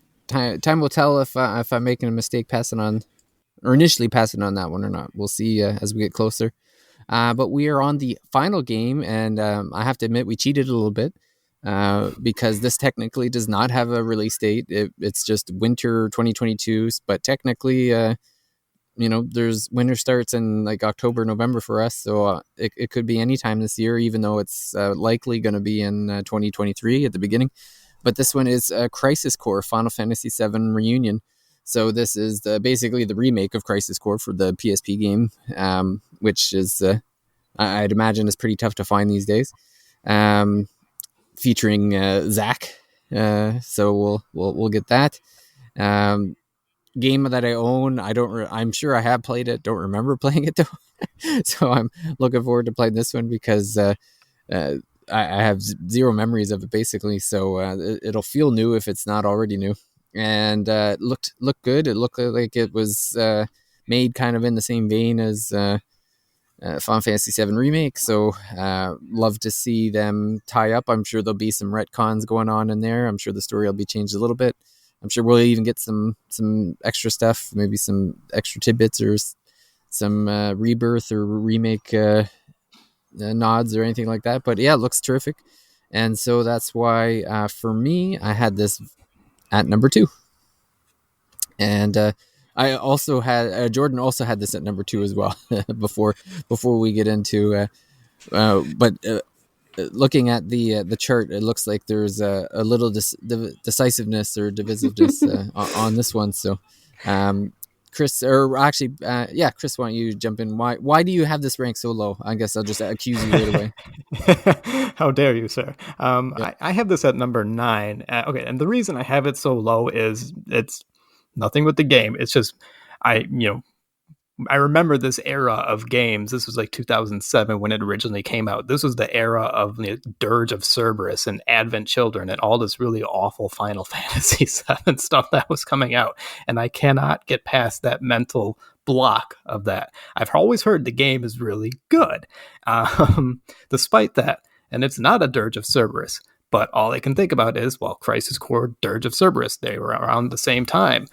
S1: time will tell if I'm making a mistake passing on, or initially passing on that one or not. We'll see as we get closer. But we are on the final game, and I have to admit we cheated a little bit. Because this technically does not have a release date. It's just winter 2022, but technically, there's winter starts in October, November for us, so it could be any time this year, even though it's likely going to be in 2023 at the beginning. But this one is Crisis Core Final Fantasy VII Reunion. So this is basically the remake of Crisis Core for the PSP game, which is I'd imagine is pretty tough to find these days. Featuring Zach, so we'll get that game that I own. I'm sure I have played it. Don't remember playing it though, so I'm looking forward to playing this one because I have zero memories of it basically. So it'll feel new if it's not already new, and looked good. It looked like it was made kind of in the same vein as Final Fantasy VII Remake, so love to see them tie up. I'm sure there'll be some retcons going on in there. I'm sure the story will be changed a little bit. I'm sure we'll even get some extra stuff, maybe some extra tidbits or some rebirth or remake nods or anything like that. But yeah, it looks terrific. And so that's why for me, I had this at number 2. And I also had Jordan also had this at number 2 as well before we get into but looking at the chart, it looks like there's a little decisiveness or divisiveness on this one. So, Chris, or actually, Chris, why don't you jump in? Why do you have this rank so low? I guess I'll just accuse you right away.
S2: How dare you, sir?
S1: Yep.
S2: I have this at number 9. Okay, and the reason I have it so low is it's nothing with the game. It's just I remember this era of games. This was like 2007 when it originally came out. This was the era of the Dirge of Cerberus and Advent Children and all this really awful Final Fantasy VII stuff that was coming out. And I cannot get past that mental block of that. I've always heard the game is really good, despite that. And it's not a Dirge of Cerberus. But all I can think about is, well, Crisis Core, Dirge of Cerberus, they were around the same time.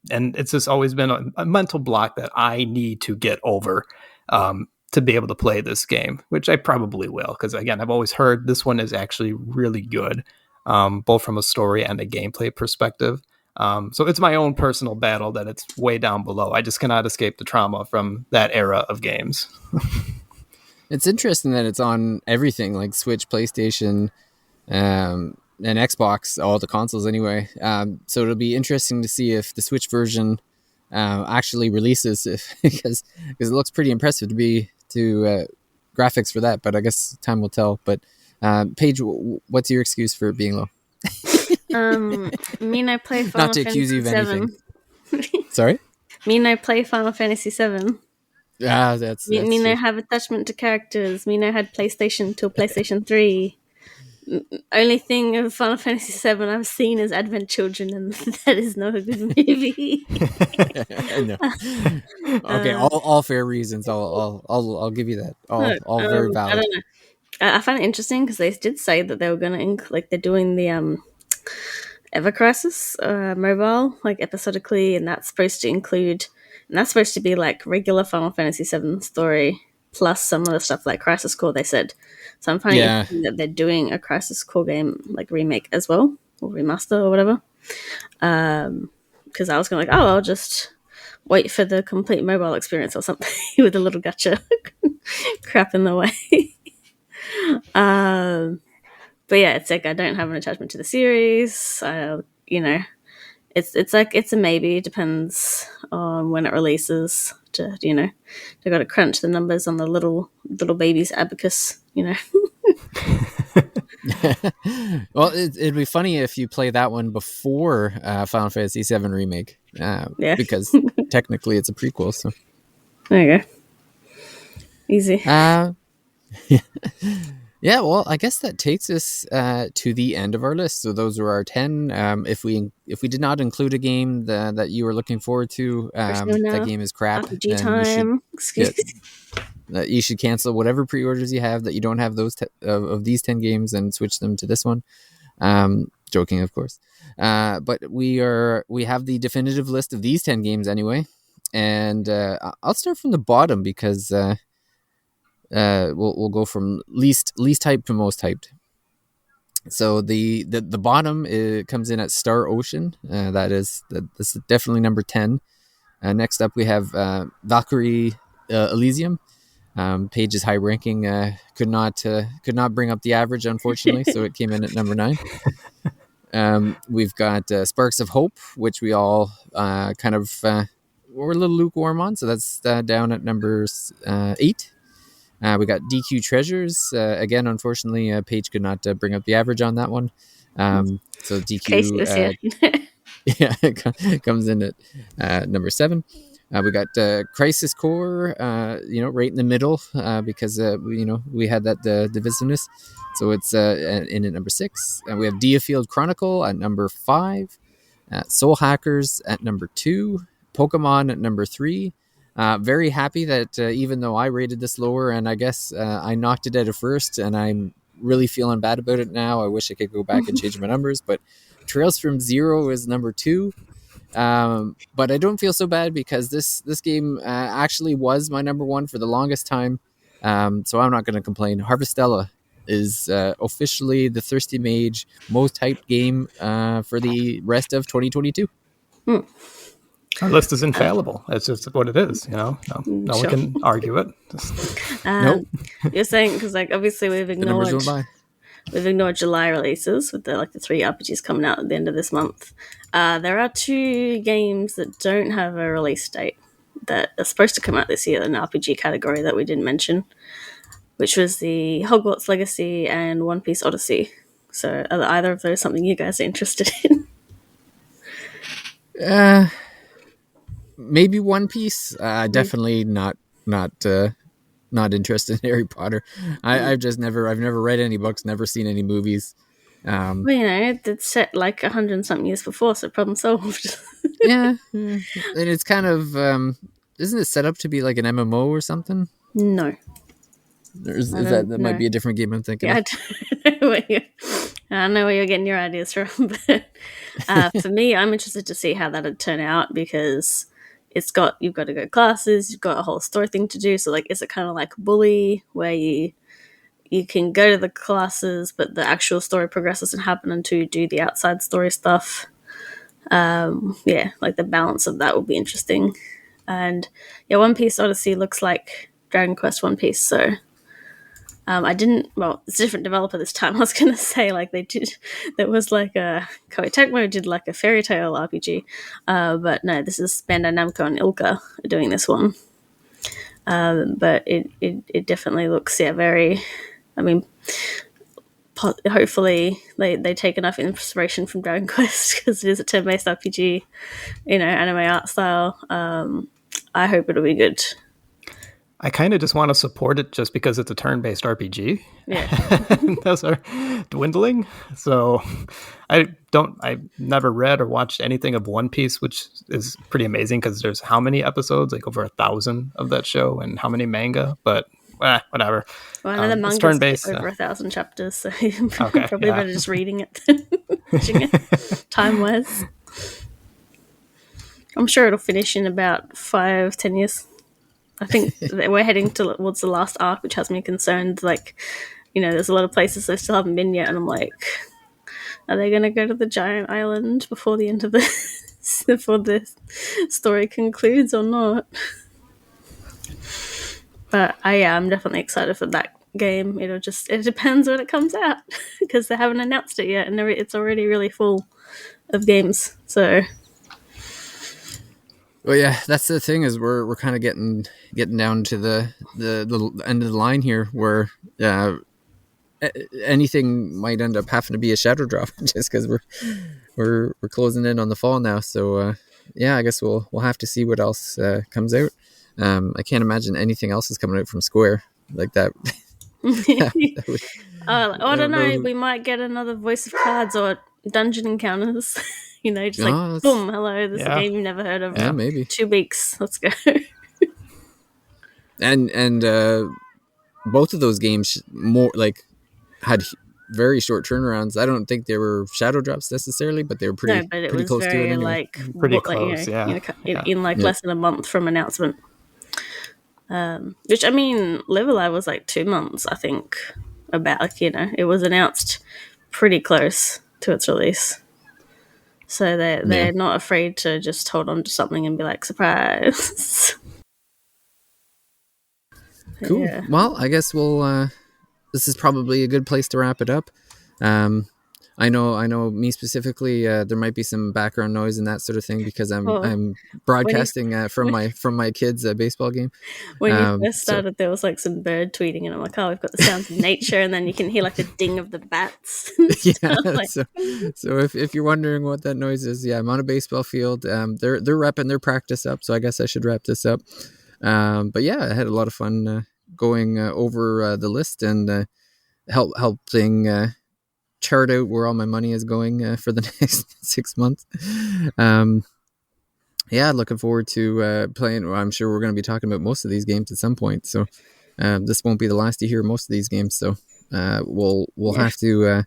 S2: And it's just always been a mental block that I need to get over to be able to play this game, which I probably will. Because again, I've always heard this one is actually really good, both from a story and a gameplay perspective. So it's my own personal battle that it's way down below. I just cannot escape the trauma from that era of games.
S1: It's interesting that it's on everything like Switch, PlayStation, and Xbox, all the consoles anyway. So it'll be interesting to see if the Switch version actually releases, because it looks pretty impressive to graphics for that. But I guess time will tell. But Paige, what's your excuse for it being low?
S3: Me and I play Final
S1: Not to accuse you of
S3: Fantasy
S1: anything. Sorry?
S3: Me and I play Final Fantasy VII.
S1: That's
S3: Me and I
S1: true.
S3: have attachment to characters. Me and I had PlayStation till PlayStation 3. Only thing of Final Fantasy VII I've seen is Advent Children, and that is not a good movie.
S1: No. Okay, all fair reasons. I'll give you that. All very
S3: I
S1: valid.
S3: don't know. I find it interesting because they did say that they were going to they're doing the Ever Crisis mobile episodically, and that's supposed to be like regular Final Fantasy VII story plus some of the stuff like Crisis Core. They said, so I'm finding it interesting that they're doing a Crisis Core game remake as well, or remaster or whatever. Because I was going I'll just wait for the complete mobile experience or something with a little gacha crap in the way. But yeah, it's I don't have an attachment to the series. It's a maybe. It depends on when it releases. They got to crunch the numbers on the little baby's abacus.
S1: Well, it'd be funny if you play that one before Final Fantasy VII Remake. Because technically it's a prequel. So
S3: there you go. Easy.
S1: Yeah, well, I guess that takes us to the end of our list. So those are our 10. If we did not include a game that you were looking forward to, that game is crap.
S3: RPG time.
S1: You should cancel whatever pre-orders you have that you don't have those of these 10 games and switch them to this one. Joking, of course. But we have the definitive list of these 10 games anyway. And I'll start from the bottom because we'll go from least hyped to most hyped. So the bottom comes in at Star Ocean. This is definitely number 10. Next up we have Valkyrie Elysium. Paige's high ranking could not bring up the average, unfortunately, so it came in at number 9. We've got Sparks of Hope, which we all we're a little lukewarm on, so that's down at number 8. We got DQ Treasures. Again, unfortunately, Paige could not bring up the average on that one. So DQ comes in at number 7. We got Crisis Core, right in the middle because we had that divisiveness. So it's in at number 6. We have Diafield Chronicle at number 5. Soul Hackers at number 2. Pokemon at number 3. Very happy that even though I rated this lower, and I guess I knocked it out of first, and I'm really feeling bad about it now. I wish I could go back and change my numbers, but Trails from Zero is number 2. But I don't feel so bad because this game actually was my number 1 for the longest time. So I'm not going to complain. Harvestella is officially the Thirsty Mage most hyped game for the rest of 2022.
S2: Our list is infallible. That's just what it is, No one
S3: Sure.
S2: can argue it.
S1: Nope.
S3: You're saying because obviously we've
S1: The numbers
S3: ignored
S1: don't lie.
S3: July releases with the 3 RPGs coming out at the end of this month. There are 2 games that don't have a release date that are supposed to come out this year in the RPG category that we didn't mention, which was the Hogwarts Legacy and One Piece Odyssey. So are either of those something you guys are interested in?
S1: Maybe One Piece. Definitely not interested in Harry Potter. I've never read any books, never seen any movies.
S3: Well, it's set 100 and something years before, so problem solved.
S1: Yeah, and it's kind of isn't it set up to be like an MMO or something?
S3: No.
S1: That might be a different game I'm thinking of.
S3: I know where you're getting your ideas from, but for me, I'm interested to see how that'd turn out because you've got to go classes, you've got a whole story thing to do. So is it kind of like Bully where you can go to the classes, but the actual story progress doesn't happen until you do the outside story stuff? The balance of that will be interesting. And One Piece Odyssey looks like Dragon Quest One Piece, so it's a different developer this time. I was going to say, there was Koei Tecmo did a fairy tale RPG. But no, this is Bandai Namco and Ilka are doing this one. But it definitely looks, very, hopefully they take enough inspiration from Dragon Quest because it is a turn-based RPG, anime art style. I hope it'll be good.
S2: I kind of just want to support it just because it's a turn-based RPG.
S3: Yeah.
S2: Those are dwindling. So I've never read or watched anything of One Piece, which is pretty amazing because there's how many episodes? Over 1,000 of that show, and how many manga? But whatever.
S3: Well, I know the manga's
S2: turn-based,
S3: over 1,000 chapters, so probably better just reading it than watching it time-wise. I'm sure it'll finish in about 5-10 years. I think we're heading towards the last arc, which has me concerned. There's a lot of places they still haven't been yet, and I'm like, are they going to go to the giant island before the end of before the story concludes or not? But I'm definitely excited for that game. It depends when it comes out because they haven't announced it yet, and it's already really full of games. So.
S1: Well, yeah, that's the thing is we're kind of getting down to the end of the line here, where anything might end up having to be a shadow drop just because we're closing in on the fall now. So I guess we'll have to see what else comes out. I can't imagine anything else is coming out from Square like that.
S3: I don't know. We might get another Voice of Cards or Dungeon Encounters. Boom, hello, this is a game you've never heard of.
S1: Yeah, maybe
S3: 2 weeks. Let's go.
S1: and both of those games had very short turnarounds. I don't think they were shadow drops necessarily, but they were pretty close to it anyway.
S2: Pretty close,
S3: in less than a month from announcement. Which Live Alive was 2 months, I think. It was announced pretty close to its release. So they're not afraid to just hold on to something and be like, surprise.
S1: Cool. Yeah. Well, I guess we'll. This is probably a good place to wrap it up. I know. Me specifically, there might be some background noise and that sort of thing because I'm broadcasting from my kids' baseball game.
S3: When you first started, there was some bird tweeting, and I'm like, oh, we've got the sounds of nature, and then you can hear the ding of the bats.
S1: So if you're wondering what that noise is, I'm on a baseball field. They're wrapping their practice up, so I guess I should wrap this up. But I had a lot of fun going over the list and helping chart out where all my money is going for the next 6 months. Looking forward to playing. Well, I'm sure we're going to be talking about most of these games at some point, so this won't be the last to hear most of these games. So we'll have to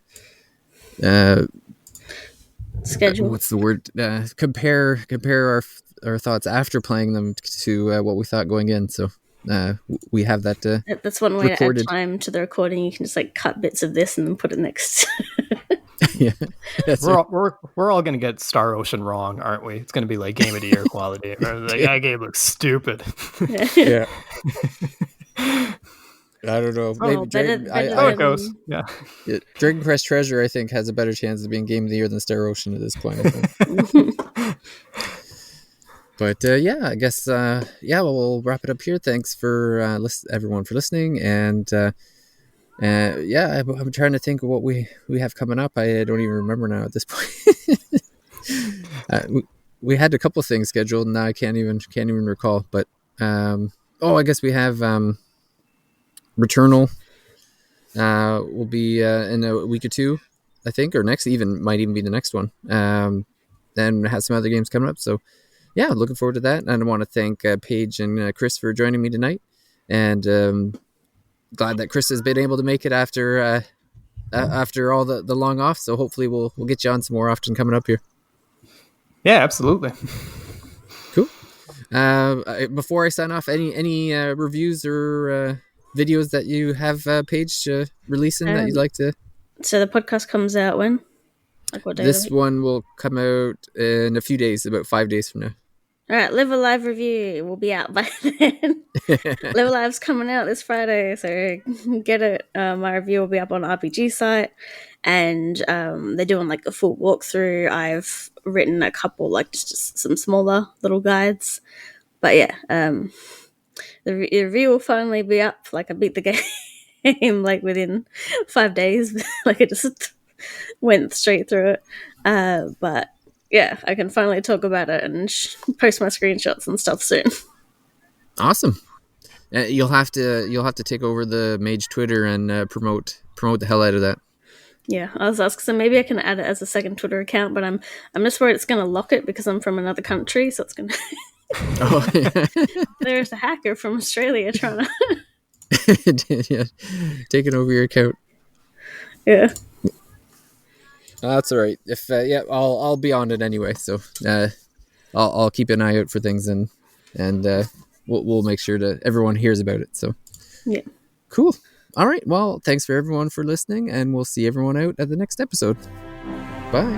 S3: schedule.
S1: What's the word? Compare our thoughts after playing them to what we thought going in. So we have that.
S3: That's one way
S1: recorded.
S3: to add time to the recording. You can just cut bits of this and then put it next.
S1: Yeah, that's
S2: We're
S1: right.
S2: we're all gonna get Star Ocean wrong, aren't we? It's gonna be like Game of the Year quality. Like, that game looks stupid.
S1: Yeah. I don't know.
S3: Oh,
S1: Maybe
S3: better
S2: How it
S3: than
S2: goes. Yeah.
S1: Dragon Quest Treasure, I think, has a better chance of being Game of the Year than Star Ocean at this point, I think. But yeah, I guess we'll wrap it up here. Thanks for everyone for listening, and yeah, I'm trying to think of what we have coming up. I don't even remember now at this point. We had a couple things scheduled, and now I can't even recall. But I guess we have Returnal. Will be in a week or two, I think, or might even be the next one. And has some other games coming up. So yeah, looking forward to that. And I want to thank Paige and Chris for joining me tonight. And glad that Chris has been able to make it after all the long off. So hopefully we'll get you on some more often coming up here.
S2: Yeah, absolutely.
S1: Cool. Before I sign off, any reviews or videos that you have Paige releasing that you'd like to?
S3: So the podcast comes out when? Like what day?
S1: This one will come out in a few days, about 5 days from now.
S3: All right, Live Alive review will be out by then. Live Alive's coming out this Friday, so get it. My review will be up on RPG site, and they're doing like a full walkthrough. I've written a couple, like just some smaller little guides, but yeah, the review will finally be up. Like I beat the game like within 5 days. Like I just went straight through it, but yeah, I can finally talk about it and post my screenshots and stuff soon.
S1: Awesome. You'll have to take over the Mage Twitter and promote the hell out of that.
S3: Yeah, I was asking, so maybe I can add it as a second Twitter account, but I'm just worried it's going to lock it because I'm from another country, so it's going to.
S1: Oh, yeah.
S3: There's a hacker from Australia trying to.
S1: Yeah, taking over your account.
S3: Yeah.
S1: That's all right. If I'll be on it anyway. So I'll keep an eye out for things and we'll make sure that everyone hears about it. So
S3: yeah,
S1: cool. All right. Well, thanks for everyone for listening, and we'll see everyone out at the next episode. Bye.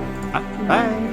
S2: Bye.